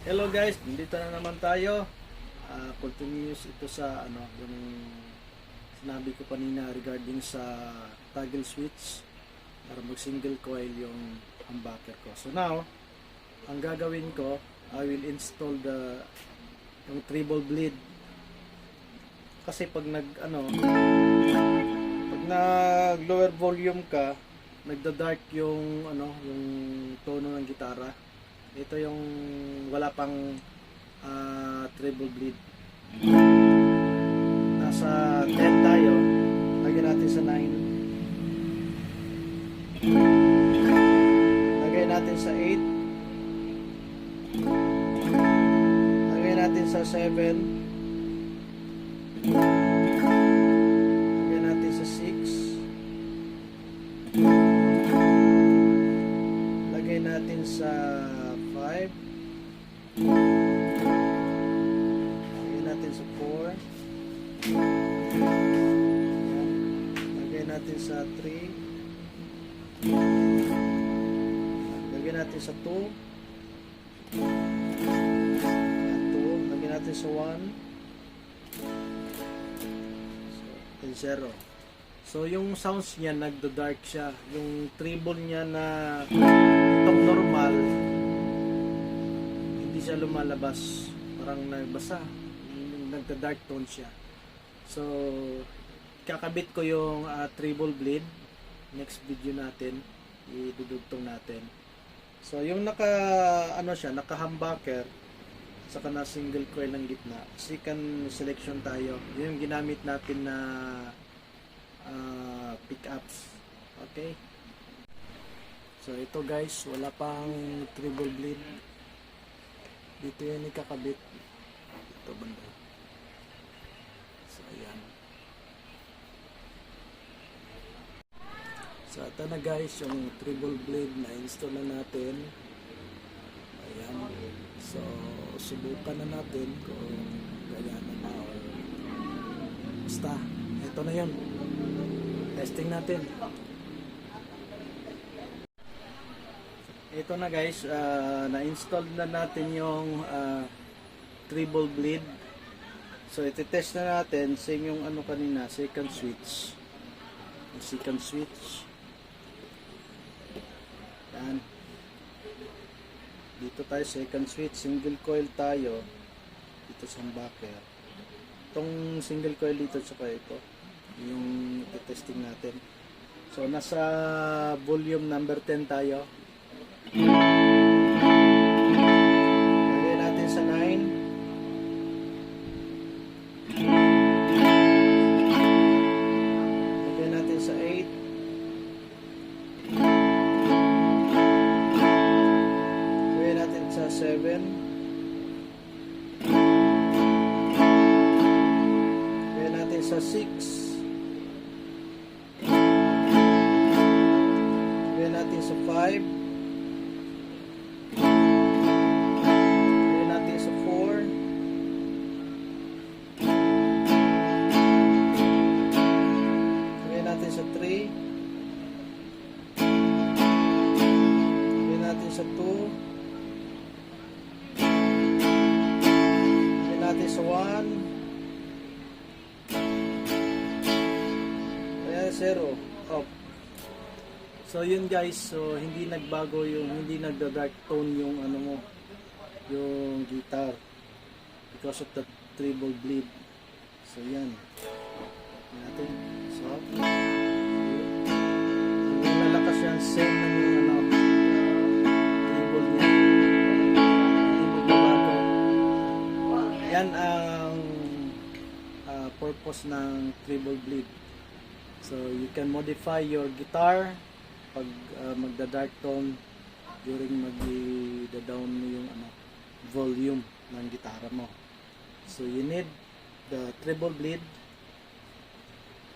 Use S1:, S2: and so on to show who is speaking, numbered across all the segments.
S1: Hello guys, nandito na naman tayo. Continuous ito sa yung sinabi ko kanina regarding sa toggle switch para mag single coil yung humbucker ko. So now, ang gagawin ko, I will install yung treble bleed. Kasi pag nag lower volume ka, nagda-dark yung yung tono ng gitara. Ito yung wala pang treble bleed. Nasa 10 tayo. Lagyan natin sa 9. Lagyan natin sa 8. Lagyan natin sa 7. Lagyan natin sa 6. Lagyan natin sa 5. Lagyan natin sa 4. Lagyan natin sa 3. Lagyan natin sa 2. 2. Lagyan natin sa 1. So, 0. So yung sounds niya nagdo-dark siya. Yung treble niya na itong normal, hindi siya lumalabas, parang nagbasa, nagda-dark tone siya. So kakabit ko yung treble bleed. Next video natin idudugtong natin. So yung naka naka humbucker saka na single coil ng gitna, second selection tayo. Yung ginamit natin na pickups. Okay, so ito guys, wala pang treble bleed. Dito yan ikakabit. Ito banda. So ayan. So ito na guys, yung treble bleed na install na natin. Ayan. So subukan na natin kung gagana na o basta. Ito na yun. Testing natin. Ito na guys, na-install na natin yung treble bleed. So iti-test na natin same yung kanina, second switch. Yung second switch. Yan. Dito tayo second switch, single coil tayo. Dito sa humbucker. Itong single coil dito tsaka ito yung iti-testing natin. So nasa volume number 10 tayo. Lagyan natin sa 9. Lagyan natin sa 8. Lagyan natin sa 7. Lagyan natin sa 6. Lagyan natin sa 5. Lagyan natin sa 4. Lagyan natin sa 3. Lagyan natin sa 2. Lagyan natin sa 1. Ayan, 0. Off. So yun guys, so hindi nagbago hindi nagda-dark tone yung mo, yung guitar because of the treble bleed. So yan. Natin. So yung lalakas yan, same na yung treble niya. Hindi magbabago. Yan ang purpose ng treble bleed. So you can modify your guitar pag magda-dark tone during magda-down mo yung volume ng gitara mo. So you need the treble bleed.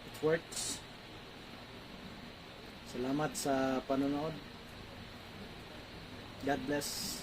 S1: It works. Salamat sa panonood. God bless.